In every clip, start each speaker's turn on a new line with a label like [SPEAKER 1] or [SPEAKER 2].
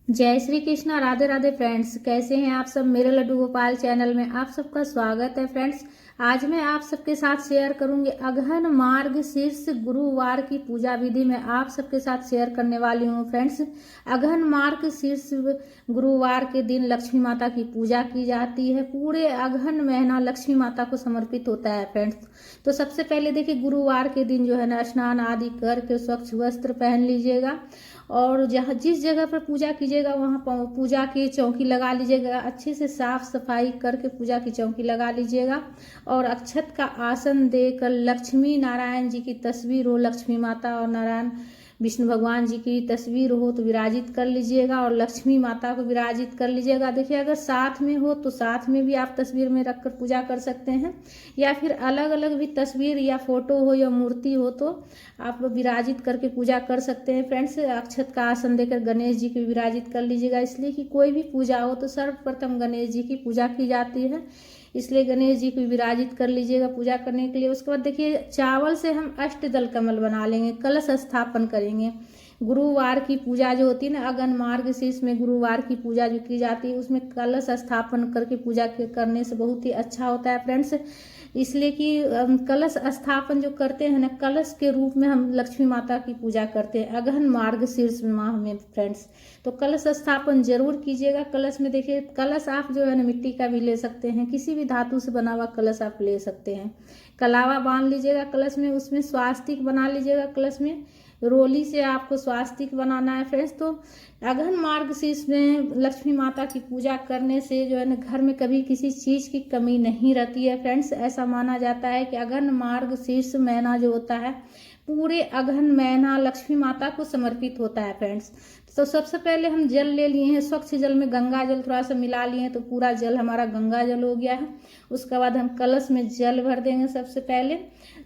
[SPEAKER 1] जय श्री कृष्णा। राधे राधे फ्रेंड्स, कैसे हैं आप सब। मेरे लड्डू गोपाल चैनल में आप सबका स्वागत है फ्रेंड्स। आज मैं आप सबके साथ शेयर करूंगी अगहन मार्ग शीर्ष गुरुवार की पूजा विधि में आप सबके साथ शेयर करने वाली हूं फ्रेंड्स। अगहन मार्ग शीर्ष गुरुवार के दिन लक्ष्मी माता की पूजा की जाती है। पूरे अगहन महीना लक्ष्मी माता को समर्पित होता है फ्रेंड्स। तो सबसे पहले देखिए, गुरुवार के दिन जो है ना, स्नान आदि करके स्वच्छ वस्त्र पहन लीजिएगा और जहाँ जिस जगह पर पूजा कीजिएगा वहाँ पूजा की चौकी लगा लीजिएगा। अच्छे से साफ सफाई करके पूजा की चौकी लगा लीजिएगा और अक्षत का आसन देकर लक्ष्मी नारायण जी की तस्वीर हो, लक्ष्मी माता और नारायण विष्णु भगवान जी की तस्वीर हो तो विराजित कर लीजिएगा और लक्ष्मी माता को विराजित कर लीजिएगा। देखिए, अगर साथ में हो तो साथ में भी आप तस्वीर में रखकर पूजा कर सकते हैं, या फिर अलग अलग भी तस्वीर या फोटो हो या मूर्ति हो तो आप विराजित करके पूजा कर सकते हैं फ्रेंड्स। अक्षत का आसन देकर गणेश जी को विराजित कर लीजिएगा, इसलिए कि कोई भी पूजा हो तो सर्वप्रथम गणेश जी की पूजा की जाती है, इसलिए गणेश जी को विराजित कर लीजिएगा पूजा करने के लिए। उसके बाद देखिए, चावल से हम अष्टदल कमल बना लेंगे, कलश स्थापन करेंगे। गुरुवार की पूजा जो होती है ना, अगहन मार्गशीर्ष में गुरुवार की पूजा जो की जाती है उसमें कलश स्थापन करके पूजा करने से बहुत ही अच्छा होता है फ्रेंड्स। इसलिए कि कलश स्थापन जो करते हैं ना, कलश के रूप में हम लक्ष्मी माता की पूजा करते हैं अगहन मार्गशीर्ष माह में फ्रेंड्स। तो कलश स्थापन जरूर कीजिएगा। कलश में देखिए, कलश आप जो है ना मिट्टी का भी ले सकते हैं, किसी भी धातु से बना हुआ कलश आप ले सकते हैं। कलावा बांध लीजिएगा कलश में, उसमें स्वास्तिक बना लीजिएगा। कलश में रोली से आपको स्वास्तिक बनाना है फ्रेंड्स। तो अगहन मार्गशीर्ष में लक्ष्मी माता की पूजा करने से जो है ना, घर में कभी किसी चीज की कमी नहीं रहती है फ्रेंड्स। ऐसा माना जाता है कि अगहन मार्गशीर्ष महीना जो होता है, पूरे अगहन महीना लक्ष्मी माता को समर्पित होता है फ्रेंड्स। तो सबसे पहले हम जल ले लिए हैं, स्वच्छ जल में गंगा जल थोड़ा सा मिला लिए हैं तो पूरा जल हमारा गंगा जल हो गया है। उसके बाद हम कलश में जल भर देंगे सबसे पहले,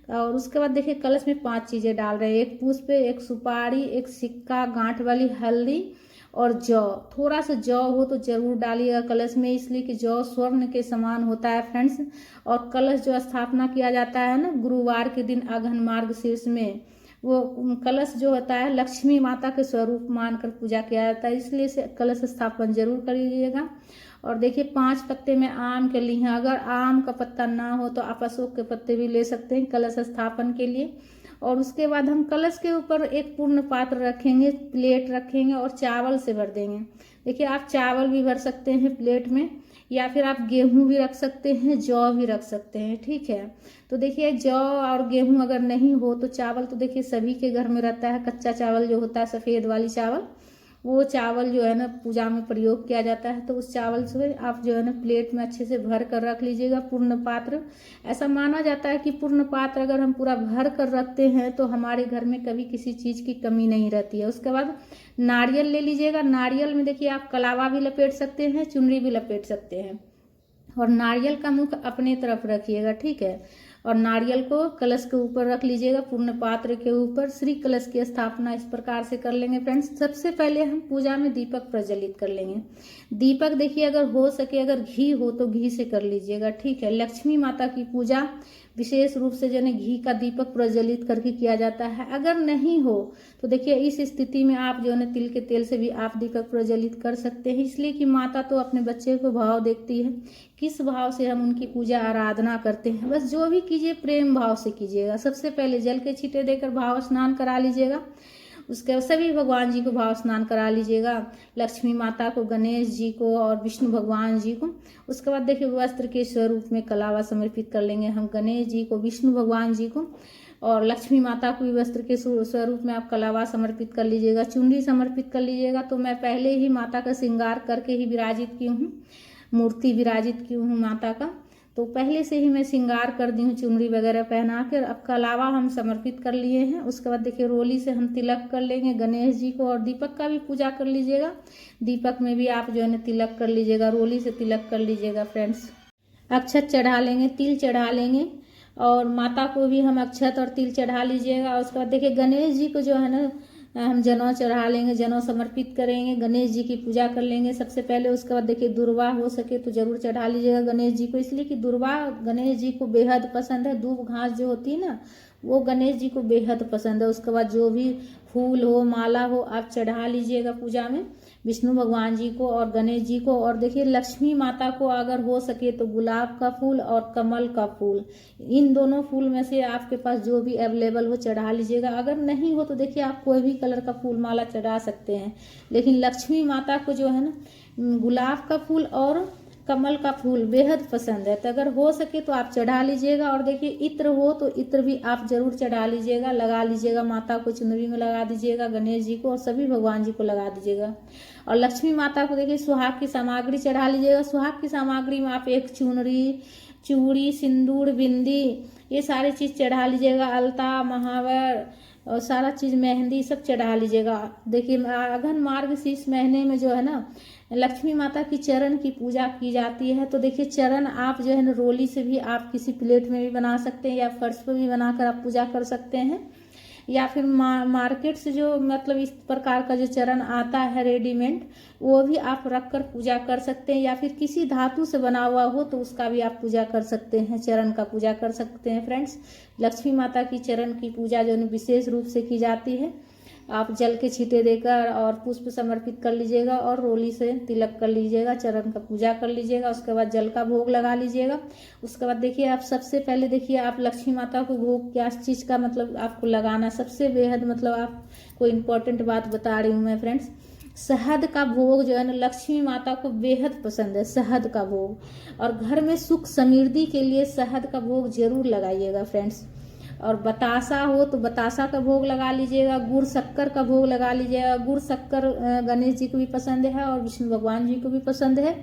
[SPEAKER 1] और उसके बाद देखिए कलश में 5 चीजें डाल रहे हैं, एक पुष्प, एक सुपारी, एक सिक्का, गांठ वाली हल्दी और जौ। थोड़ा सा जौ हो तो जरूर डालिएगा कलश में, इसलिए कि जौ स्वर्ण के समान होता है फ्रेंड्स। और कलश जो स्थापना किया जाता है ना गुरुवार के दिन अगहन मार्गशीर्ष में, वो कलश जो होता है लक्ष्मी माता के स्वरूप मानकर पूजा किया जाता है, इसलिए से कलश स्थापन जरूर कर लीजिएगा। और देखिए 5 पत्ते में आम के लिए हैं, अगर आम का पत्ता ना हो तो आप अशोक के पत्ते भी ले सकते हैं कलश स्थापन के लिए। और उसके बाद हम कलश के ऊपर एक पूर्ण पात्र रखेंगे, प्लेट रखेंगे और चावल से भर देंगे। देखिए, आप चावल भी भर सकते हैं प्लेट में, या फिर आप गेहूं भी रख सकते हैं, जौ भी रख सकते हैं, ठीक है। तो देखिए, जौ और गेहूं अगर नहीं हो तो चावल तो देखिए सभी के घर में रहता है, कच्चा चावल जो होता है सफ़ेद वाली चावल, वो चावल जो है ना पूजा में प्रयोग किया जाता है। तो उस चावल से आप जो है ना प्लेट में अच्छे से भर कर रख लीजिएगा पूर्ण पात्र। ऐसा माना जाता है कि पूर्ण पात्र अगर हम पूरा भर कर रखते हैं तो हमारे घर में कभी किसी चीज़ की कमी नहीं रहती है। उसके बाद नारियल ले लीजिएगा। नारियल में देखिए आप कलावा भी लपेट सकते हैं, चुनरी भी लपेट सकते हैं, और नारियल का मुख अपने तरफ रखिएगा, ठीक है। और नारियल को कलश के ऊपर रख लीजिएगा, पूर्ण पात्र के ऊपर। श्री कलश की स्थापना इस प्रकार से कर लेंगे फ्रेंड्स। सबसे पहले हम पूजा में दीपक प्रज्वलित कर लेंगे। दीपक देखिए, अगर हो सके अगर घी हो तो घी से कर लीजिएगा, ठीक है। लक्ष्मी माता की पूजा विशेष रूप से जो है घी का दीपक प्रज्वलित करके किया जाता है। अगर नहीं हो तो देखिए इस स्थिति में आप जो है ना तिल के तेल से भी आप दीपक प्रज्वलित कर सकते हैं, इसलिए कि माता तो अपने बच्चे को भाव देखती है, किस भाव से हम उनकी पूजा आराधना करते हैं। बस जो भी कीजिए प्रेम भाव से कीजिएगा। सबसे पहले जल के छींटे देकर भाव स्नान करा लीजिएगा, उसके बाद सभी भगवान जी को भाव स्नान करा लीजिएगा, लक्ष्मी माता को, गणेश जी को और विष्णु भगवान जी को। उसके बाद देखिए वस्त्र के स्वरूप में कलावा समर्पित कर लेंगे हम गणेश जी को, विष्णु भगवान जी को, और लक्ष्मी माता को भी वस्त्र के स्वरूप में आप कलावा समर्पित कर लीजिएगा, चुनरी समर्पित कर लीजिएगा। तो मैं पहले ही माता का श्रृंगार करके ही विराजित की हूँ, मूर्ति विराजित की हूँ माता का, तो पहले से ही मैं श्रृंगार कर दी हूँ चुनरी वगैरह पहना कर। अब कलावा हम समर्पित कर लिए हैं। उसके बाद देखिए रोली से हम तिलक कर लेंगे गणेश जी को, और दीपक का भी पूजा कर लीजिएगा। दीपक में भी आप जो है ना तिलक कर लीजिएगा, रोली से तिलक कर लीजिएगा फ्रेंड्स। अक्षत चढ़ा लेंगे, तिल चढ़ा लेंगे, और माता को भी हम अक्षत और तिल चढ़ा लीजिएगा। उसके बाद देखिए गणेश जी को जो है ना हम जनेऊ चढ़ा लेंगे, जनेऊ समर्पित करेंगे, गणेश जी की पूजा कर लेंगे सबसे पहले। उसके बाद देखिए दुर्वा हो सके तो जरूर चढ़ा लीजिएगा गणेश जी को, इसलिए कि दुर्वा गणेश जी को बेहद पसंद है। दूब घास जो होती है ना वो गणेश जी को बेहद पसंद है। उसके बाद जो भी फूल हो, माला हो, आप चढ़ा लीजिएगा पूजा में। विष्णु भगवान जी को और गणेश जी को। और देखिए लक्ष्मी माता को अगर हो सके तो गुलाब का फूल और कमल का फूल, इन दोनों फूल में से आपके पास जो भी अवेलेबल हो चढ़ा लीजिएगा। अगर नहीं हो तो देखिए आप कोई भी कलर का फूल माला चढ़ा सकते हैं, लेकिन लक्ष्मी माता को जो है ना गुलाब का फूल और कमल का फूल बेहद पसंद है, तो अगर हो सके तो आप चढ़ा लीजिएगा। और देखिए इत्र हो तो इत्र भी आप जरूर चढ़ा लीजिएगा, लगा लीजिएगा, माता को चुनरी में लगा दीजिएगा, गणेश जी को और सभी भगवान जी को लगा दीजिएगा। और लक्ष्मी माता को देखिए सुहाग की सामग्री चढ़ा लीजिएगा। सुहाग की सामग्री में आप एक चुनरी, चूड़ी, सिंदूर, बिंदी, ये सारी चीज़ चढ़ा लीजिएगा, अलता, महावर और सारा चीज़, मेहंदी सब चढ़ा लीजिएगा। देखिए अघन मार्गशीर्ष महीने में जो है ना लक्ष्मी माता की चरण की पूजा की जाती है। तो देखिए चरण आप जो है ना रोली से भी आप किसी प्लेट में भी बना सकते हैं या फर्श पर भी बनाकर आप पूजा कर सकते हैं, या फिर मार्केट से जो मतलब इस प्रकार का जो चरण आता है रेडीमेड, वो भी आप रख कर पूजा कर सकते हैं, या फिर किसी धातु से बना हुआ हो तो उसका भी आप पूजा कर सकते हैं, चरण का पूजा कर सकते हैं। फ्रेंड्स लक्ष्मी माता की चरण की पूजा जो है विशेष रूप से की जाती है। आप जल के छींटे देकर और पुष्प समर्पित कर लीजिएगा और रोली से तिलक कर लीजिएगा, चरण का पूजा कर लीजिएगा। उसके बाद जल का भोग लगा लीजिएगा। उसके बाद देखिए आप सबसे पहले देखिए आप लक्ष्मी माता को भोग क्या चीज़ का मतलब आपको लगाना, सबसे बेहद मतलब आपको इम्पोर्टेंट बात बता रही हूँ मैं फ्रेंड्स। शहद का भोग जो है ना लक्ष्मी माता को बेहद पसंद है, शहद का भोग। और घर में सुख समृद्धि के लिए शहद का भोग जरूर लगाइएगा फ्रेंड्स। और बतासा हो तो बतासा का भोग लगा लीजिएगा, गुड़ शक्कर का भोग लगा लीजिएगा। गुड़ शक्कर गणेश जी को भी पसंद है और विष्णु भगवान जी को भी पसंद है,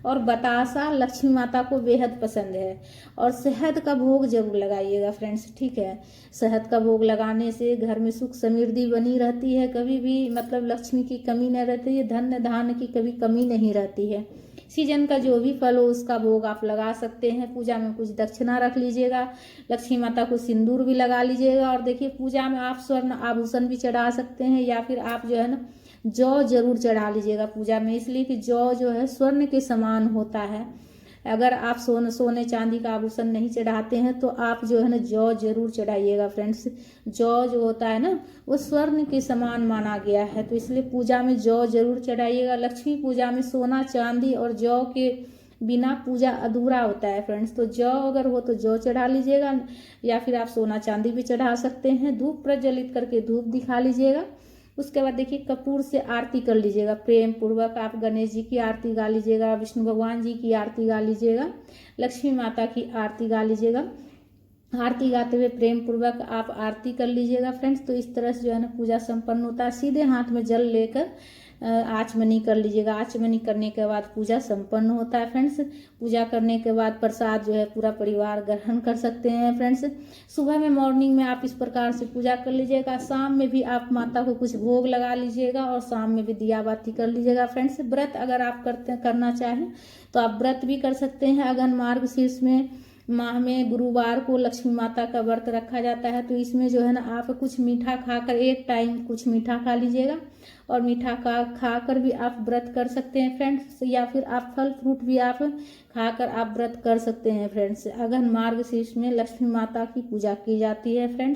[SPEAKER 1] और बतासा लक्ष्मी माता को बेहद पसंद है। और शहद का भोग जरूर लगाइएगा फ्रेंड्स, ठीक है। शहद का भोग लगाने से घर में सुख समृद्धि बनी रहती है, कभी भी मतलब लक्ष्मी की कमी नहीं रहती है, धन धान्य की कभी कमी नहीं रहती है। सीजन का जो भी फल हो उसका भोग आप लगा सकते हैं। पूजा में कुछ दक्षिणा रख लीजिएगा, लक्ष्मी माता को सिंदूर भी लगा लीजिएगा। और देखिए पूजा में आप स्वर्ण आभूषण भी चढ़ा सकते हैं, या फिर आप जो है ना जौ जरूर चढ़ा लीजिएगा पूजा में, इसलिए कि जौ जो है स्वर्ण के समान होता है। अगर आप सोने चांदी का आभूषण नहीं चढ़ाते हैं तो आप जो है ना जौ जरूर चढ़ाइएगा फ्रेंड्स। जौ जो होता है ना वो स्वर्ण के समान माना गया है, तो इसलिए पूजा में जौ जरूर चढ़ाइएगा। लक्ष्मी पूजा में सोना चांदी और जौ के बिना पूजा अधूरा होता है फ्रेंड्स। तो जौ अगर हो तो जौ चढ़ा लीजिएगा, या फिर आप सोना चांदी भी चढ़ा सकते हैं। धूप प्रज्वलित करके धूप दिखा लीजिएगा। उसके बाद देखिए कपूर से आरती कर लीजिएगा, प्रेम पूर्वक आप गणेश जी की आरती गा लीजिएगा, विष्णु भगवान जी की आरती गा लीजिएगा, लक्ष्मी माता की आरती गा लीजिएगा। आरती गाते हुए प्रेम पूर्वक आप आरती कर लीजिएगा फ्रेंड्स। तो इस तरह से जो है ना पूजा संपन्न होता है। सीधे हाथ में जल लेकर आचमनी कर लीजिएगा। आचमनी करने के बाद पूजा संपन्न होता है फ्रेंड्स। पूजा करने के बाद प्रसाद जो है पूरा परिवार ग्रहण कर सकते हैं फ्रेंड्स। सुबह में मॉर्निंग में आप इस प्रकार से पूजा कर लीजिएगा। शाम में भी आप माता को कुछ भोग लगा लीजिएगा और शाम में भी दिया बाती कर लीजिएगा फ्रेंड्स। व्रत अगर आप करना चाहें तो आप व्रत भी कर सकते हैं। अघन मार्गशीर्ष में माह में गुरुवार को लक्ष्मी माता का व्रत रखा जाता है, तो इसमें जो है ना आप कुछ मीठा खाकर एक टाइम कुछ मीठा खा लीजिएगा, और मीठा खाकर भी आप व्रत कर सकते हैं फ्रेंड्स, या फिर आप फल फ्रूट भी आप खाकर आप व्रत कर सकते हैं फ्रेंड्स। अघन मार्गशीर्ष में लक्ष्मी माता की पूजा की जाती है फ्रेंड्स।